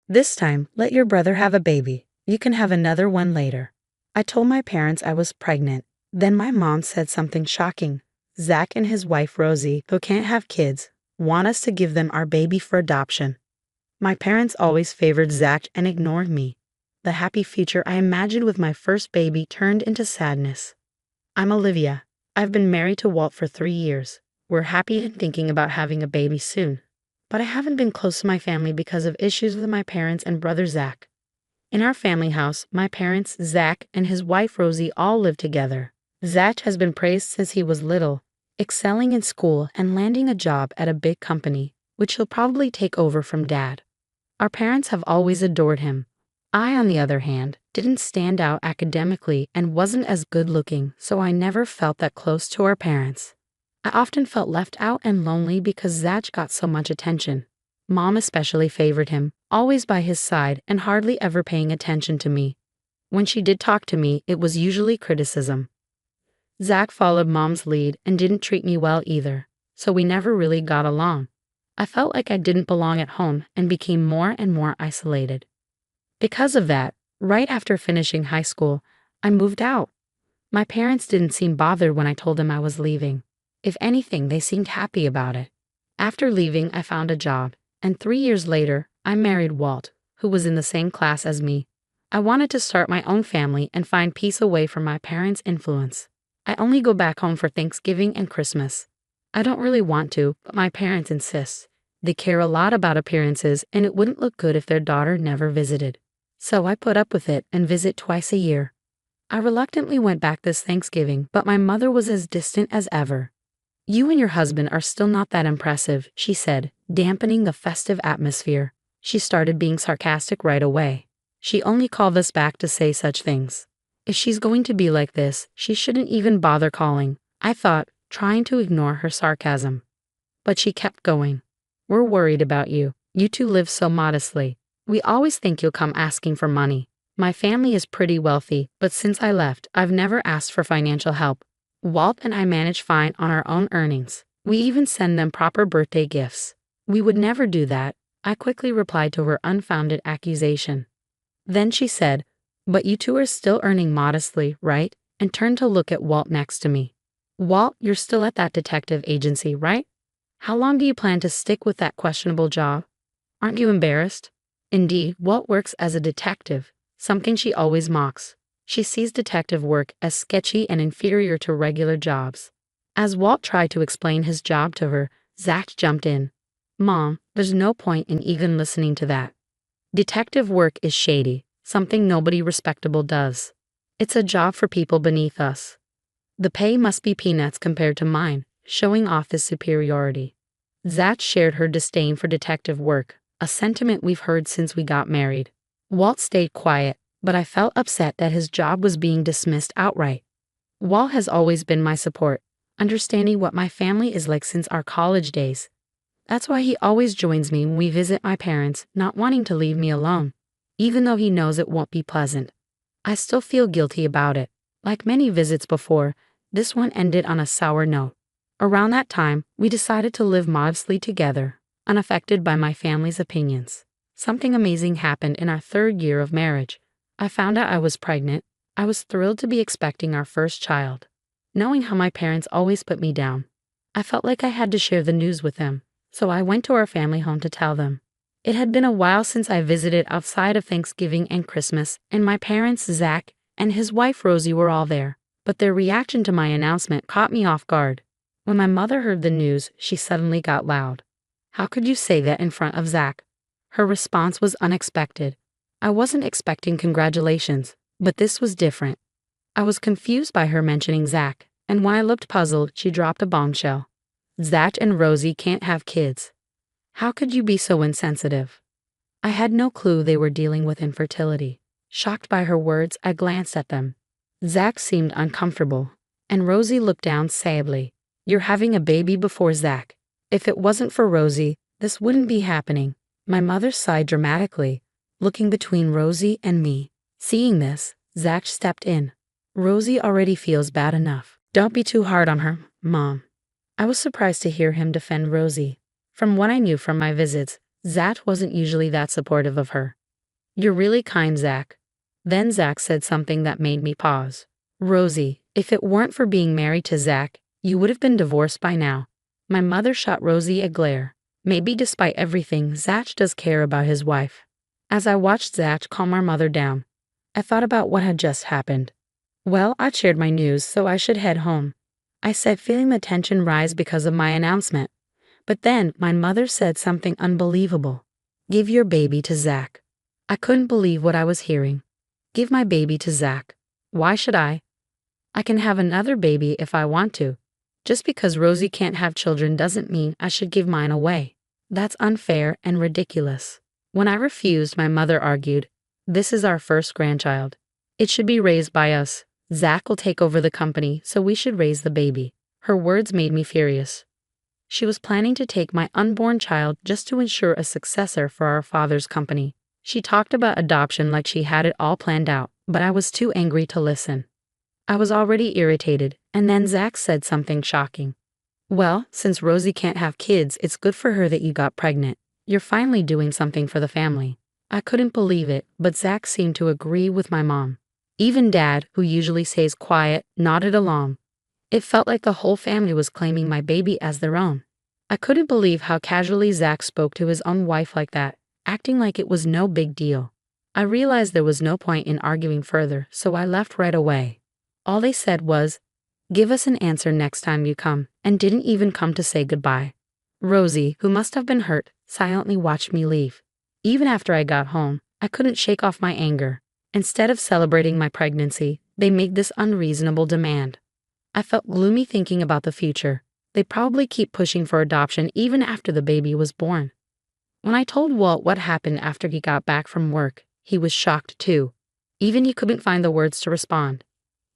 This time, let your brother have a baby. You can have another one later. I told my parents I was pregnant. Then my mom said something shocking. Zach and his wife Rosie, who can't have kids, want us to give them our baby for adoption. My parents always favored Zach and ignored me. The happy future I imagined with my first baby turned into sadness. I'm Olivia. I've been married to Walt for 3 years. We're happy and thinking about having a baby soon. But I haven't been close to my family because of issues with my parents and brother Zach. In our family house, my parents, Zach, and his wife Rosie all live together. Zach has been praised since he was little, excelling in school and landing a job at a big company, which he'll probably take over from Dad. Our parents have always adored him. I, on the other hand, didn't stand out academically and wasn't as good-looking, so I never felt that close to our parents. I often felt left out and lonely because Zach got so much attention. Mom especially favored him, always by his side and hardly ever paying attention to me. When she did talk to me, it was usually criticism. Zach followed Mom's lead and didn't treat me well either, so we never really got along. I felt like I didn't belong at home and became more and more isolated. Because of that, right after finishing high school, I moved out. My parents didn't seem bothered when I told them I was leaving. If anything, they seemed happy about it. After leaving, I found a job, and 3 years later, I married Walt, who was in the same class as me. I wanted to start my own family and find peace away from my parents' influence. I only go back home for Thanksgiving and Christmas. I don't really want to, but my parents insist. They care a lot about appearances, and it wouldn't look good if their daughter never visited. So I put up with it and visit twice a year. I reluctantly went back this Thanksgiving, but my mother was as distant as ever. "You and your husband are still not that impressive," she said, dampening the festive atmosphere. She started being sarcastic right away. She only called us back to say such things. If she's going to be like this, she shouldn't even bother calling, I thought, trying to ignore her sarcasm. But she kept going. "We're worried about you. You two live so modestly. We always think you'll come asking for money. My family is pretty wealthy, but since I left, I've never asked for financial help. Walt and I manage fine on our own earnings. We even send them proper birthday gifts." "We would never do that," I quickly replied to her unfounded accusation. Then she said, "But you two are still earning modestly, right?" and turned to look at Walt next to me. "Walt, you're still at that detective agency, right? How long do you plan to stick with that questionable job? Aren't you embarrassed?" Indeed, Walt works as a detective, something she always mocks. She sees detective work as sketchy and inferior to regular jobs. As Walt tried to explain his job to her, Zach jumped in. "Mom, there's no point in even listening to that. Detective work is shady, something nobody respectable does. It's a job for people beneath us. The pay must be peanuts compared to mine," showing off his superiority. Zach shared her disdain for detective work, a sentiment we've heard since we got married. Walt stayed quiet, but I felt upset that his job was being dismissed outright. Walt has always been my support, understanding what my family is like since our college days. That's why he always joins me when we visit my parents, not wanting to leave me alone, even though he knows it won't be pleasant. I still feel guilty about it. Like many visits before, this one ended on a sour note. Around that time, we decided to live modestly together, unaffected by my family's opinions. Something amazing happened in our 3rd year of marriage. I found out I was pregnant. I was thrilled to be expecting our first child. Knowing how my parents always put me down, I felt like I had to share the news with them, so I went to our family home to tell them. It had been a while since I visited outside of Thanksgiving and Christmas, and my parents, Zach, and his wife Rosie were all there, but their reaction to my announcement caught me off guard. When my mother heard the news, she suddenly got loud. "How could you say that in front of Zach?" Her response was unexpected. I wasn't expecting congratulations, but this was different. I was confused by her mentioning Zach, and when I looked puzzled, she dropped a bombshell. "Zach and Rosie can't have kids. How could you be so insensitive?" I had no clue they were dealing with infertility. Shocked by her words, I glanced at them. Zach seemed uncomfortable, and Rosie looked down sadly. "You're having a baby before Zach. If it wasn't for Rosie, this wouldn't be happening." My mother sighed dramatically, looking between Rosie and me. Seeing this, Zach stepped in. "Rosie already feels bad enough. Don't be too hard on her, Mom." I was surprised to hear him defend Rosie. From what I knew from my visits, Zach wasn't usually that supportive of her. "You're really kind, Zach." Then Zach said something that made me pause. "Rosie, if it weren't for being married to Zach, you would have been divorced by now." My mother shot Rosie a glare. Maybe despite everything, Zach does care about his wife. As I watched Zach calm our mother down, I thought about what had just happened. Well, I'd shared my news, so I should head home, I said, feeling the tension rise because of my announcement. But then my mother said something unbelievable. "Give your baby to Zach." I couldn't believe what I was hearing. Give my baby to Zach. Why should I? I can have another baby if I want to. Just because Rosie can't have children doesn't mean I should give mine away. That's unfair and ridiculous. When I refused, my mother argued, "This is our first grandchild. It should be raised by us. Zach will take over the company, so we should raise the baby." Her words made me furious. She was planning to take my unborn child just to ensure a successor for our father's company. She talked about adoption like she had it all planned out, but I was too angry to listen. I was already irritated, and then Zach said something shocking. "Well, since Rosie can't have kids, it's good for her that you got pregnant. You're finally doing something for the family." I couldn't believe it, but Zach seemed to agree with my mom. Even Dad, who usually stays quiet, nodded along. It felt like the whole family was claiming my baby as their own. I couldn't believe how casually Zach spoke to his own wife like that, acting like it was no big deal. I realized there was no point in arguing further, so I left right away. All they said was, "Give us an answer next time you come," and didn't even come to say goodbye. Rosie, who must have been hurt, silently watched me leave. Even after I got home, I couldn't shake off my anger. Instead of celebrating my pregnancy, they made this unreasonable demand. I felt gloomy thinking about the future. They probably keep pushing for adoption even after the baby was born. When I told Walt what happened after he got back from work, he was shocked too. Even he couldn't find the words to respond.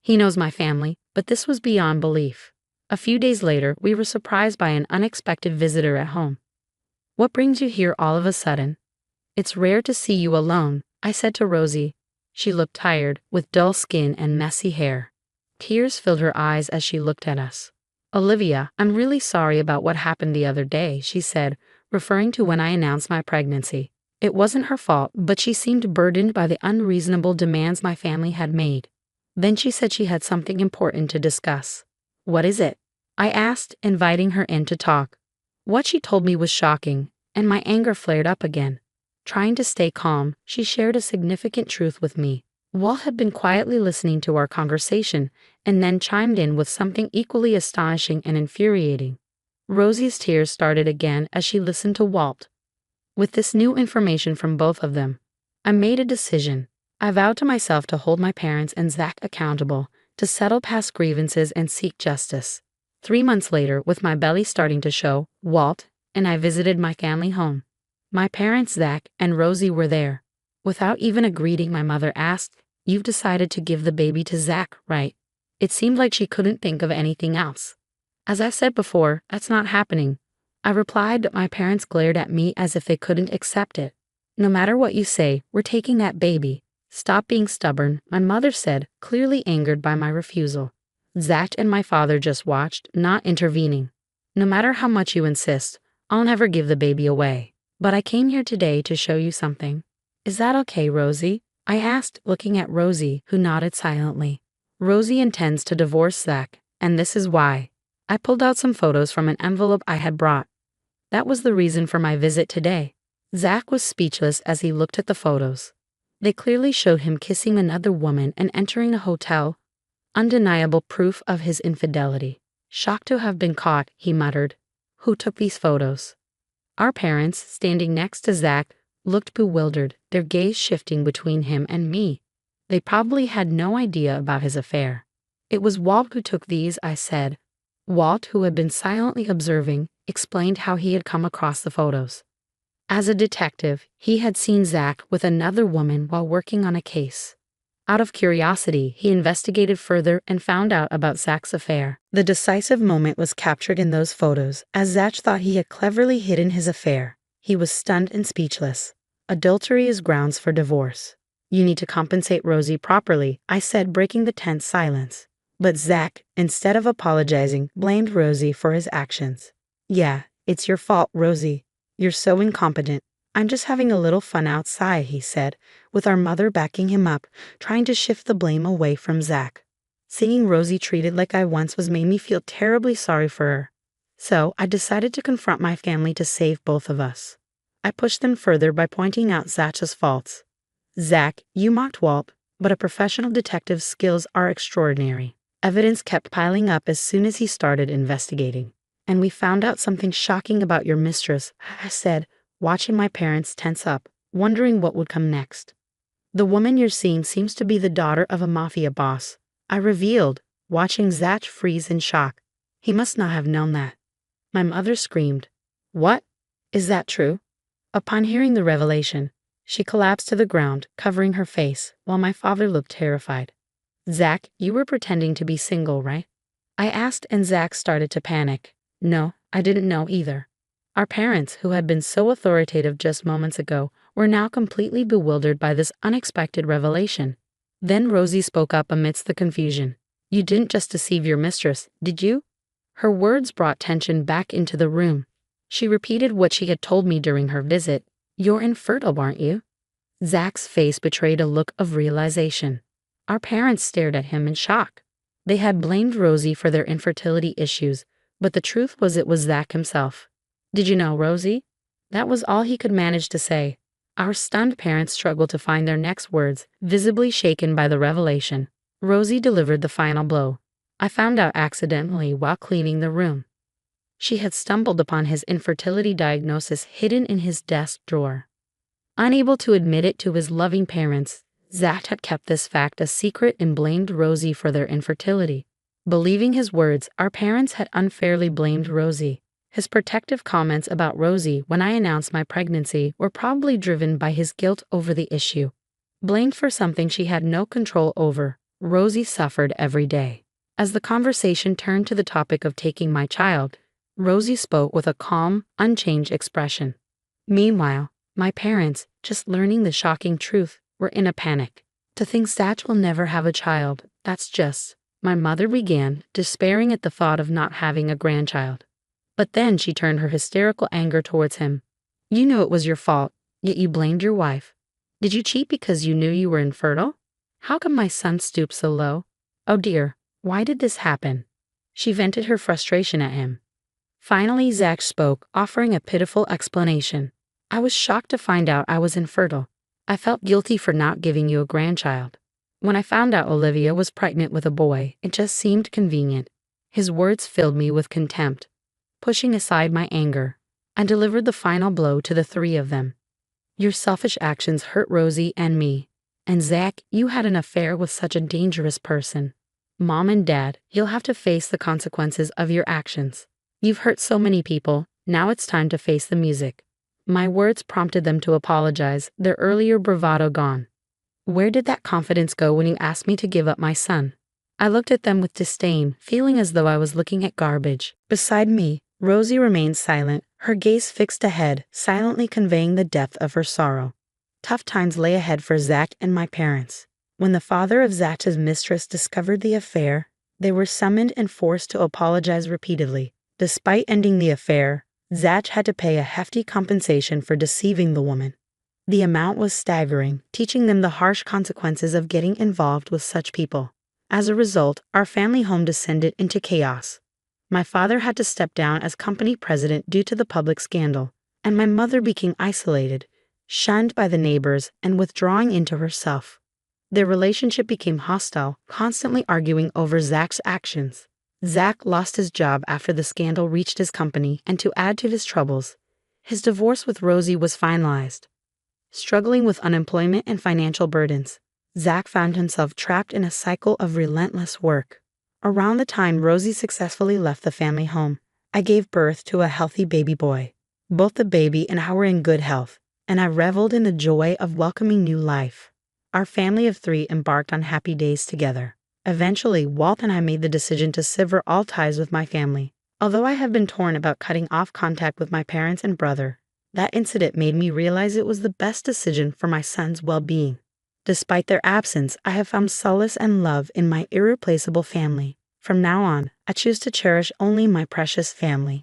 He knows my family, but this was beyond belief. A few days later, we were surprised by an unexpected visitor at home. "What brings you here all of a sudden?" "It's rare to see you alone," I said to Rosie. She looked tired, with dull skin and messy hair. Tears filled her eyes as she looked at us. "Olivia, I'm really sorry about what happened the other day," she said, referring to when I announced my pregnancy. It wasn't her fault, but she seemed burdened by the unreasonable demands my family had made. Then she said she had something important to discuss. "What is it?" I asked, inviting her in to talk. What she told me was shocking, and my anger flared up again. Trying to stay calm, she shared a significant truth with me. Walt had been quietly listening to our conversation and then chimed in with something equally astonishing and infuriating. Rosie's tears started again as she listened to Walt. With this new information from both of them, I made a decision. I vowed to myself to hold my parents and Zach accountable, to settle past grievances and seek justice. 3 months later, with my belly starting to show, Walt and I visited my family home. My parents, Zach and Rosie, were there. Without even a greeting, my mother asked, "You've decided to give the baby to Zach, right?" It seemed like she couldn't think of anything else. As I said before, that's not happening. I replied, but my parents glared at me as if they couldn't accept it. "No matter what you say, we're taking that baby. Stop being stubborn," my mother said, clearly angered by my refusal. Zach and my father just watched, not intervening. "No matter how much you insist, I'll never give the baby away. But I came here today to show you something." "Is that okay, Rosie?" I asked, looking at Rosie, who nodded silently. Rosie intends to divorce Zach, and this is why. I pulled out some photos from an envelope I had brought. That was the reason for my visit today. Zach was speechless as he looked at the photos. They clearly showed him kissing another woman and entering a hotel. Undeniable proof of his infidelity. "Shocked to have been caught," he muttered. "Who took these photos?" Our parents, standing next to Zach, looked bewildered, their gaze shifting between him and me. They probably had no idea about his affair. "It was Walt who took these," I said. Walt, who had been silently observing, explained how he had come across the photos. As a detective, he had seen Zach with another woman while working on a case. Out of curiosity, he investigated further and found out about Zach's affair. The decisive moment was captured in those photos, as Zach thought he had cleverly hidden his affair. He was stunned and speechless. "Adultery is grounds for divorce. You need to compensate Rosie properly," I said, breaking the tense silence. But Zach, instead of apologizing, blamed Rosie for his actions. "Yeah, it's your fault, Rosie. You're so incompetent. I'm just having a little fun outside, he said, with our mother backing him up, trying to shift the blame away from Zach. Seeing Rosie treated like I once was made me feel terribly sorry for her. So I decided to confront my family to save both of us. I pushed them further by pointing out Zach's faults. Zach, you mocked Walt, but a professional detective's skills are extraordinary. Evidence kept piling up as soon as he started investigating. And we found out something shocking about your mistress, I said, watching my parents tense up, wondering what would come next. The woman you're seeing seems to be the daughter of a mafia boss, I revealed, watching Zach freeze in shock. He must not have known that. My mother screamed. What? Is that true? Upon hearing the revelation, she collapsed to the ground, covering her face, while my father looked terrified. Zach, you were pretending to be single, right? I asked, and Zach started to panic. No, I didn't know either. Our parents, who had been so authoritative just moments ago, were now completely bewildered by this unexpected revelation. Then Rosie spoke up amidst the confusion. You didn't just deceive your mistress, did you? Her words brought tension back into the room. She repeated what she had told me during her visit. You're infertile, aren't you? Zach's face betrayed a look of realization. Our parents stared at him in shock. They had blamed Rosie for their infertility issues, but the truth was it was Zach himself. Did you know, Rosie? That was all he could manage to say. Our stunned parents struggled to find their next words, visibly shaken by the revelation. Rosie delivered the final blow. I found out accidentally while cleaning the room. She had stumbled upon his infertility diagnosis hidden in his desk drawer. Unable to admit it to his loving parents, Zach had kept this fact a secret and blamed Rosie for their infertility. Believing his words, our parents had unfairly blamed Rosie. His protective comments about Rosie when I announced my pregnancy were probably driven by his guilt over the issue. Blamed for something she had no control over, Rosie suffered every day. As the conversation turned to the topic of taking my child, Rosie spoke with a calm, unchanged expression. Meanwhile, my parents, just learning the shocking truth, were in a panic. To think Zach will never have a child, that's just, my mother began, despairing at the thought of not having a grandchild. But then she turned her hysterical anger towards him. You knew it was your fault, yet you blamed your wife. Did you cheat because you knew you were infertile? How come my son stooped so low? Oh dear, why did this happen? She vented her frustration at him. Finally, Zach spoke, offering a pitiful explanation. I was shocked to find out I was infertile. I felt guilty for not giving you a grandchild. When I found out Olivia was pregnant with a boy, it just seemed convenient. His words filled me with contempt. Pushing aside my anger, I delivered the final blow to the three of them. Your selfish actions hurt Rosie and me. And Zach, you had an affair with such a dangerous person. Mom and Dad, you'll have to face the consequences of your actions. You've hurt so many people, now it's time to face the music. My words prompted them to apologize, their earlier bravado gone. Where did that confidence go when you asked me to give up my son? I looked at them with disdain, feeling as though I was looking at garbage. Beside me, Rosie remained silent, her gaze fixed ahead, silently conveying the depth of her sorrow. Tough times lay ahead for Zach and my parents. When the father of Zach's mistress discovered the affair, they were summoned and forced to apologize repeatedly. Despite ending the affair, Zach had to pay a hefty compensation for deceiving the woman. The amount was staggering, teaching them the harsh consequences of getting involved with such people. As a result, our family home descended into chaos. My father had to step down as company president due to the public scandal, and my mother became isolated, shunned by the neighbors, and withdrawing into herself. Their relationship became hostile, constantly arguing over Zach's actions. Zach lost his job after the scandal reached his company, and to add to his troubles, his divorce with Rosie was finalized. Struggling with unemployment and financial burdens, Zach found himself trapped in a cycle of relentless work. Around the time Rosie successfully left the family home, I gave birth to a healthy baby boy. Both the baby and I were in good health, and I reveled in the joy of welcoming new life. Our family of three embarked on happy days together. Eventually, Walt and I made the decision to sever all ties with my family. Although I have been torn about cutting off contact with my parents and brother, that incident made me realize it was the best decision for my son's well-being. Despite their absence, I have found solace and love in my irreplaceable family. From now on, I choose to cherish only my precious family.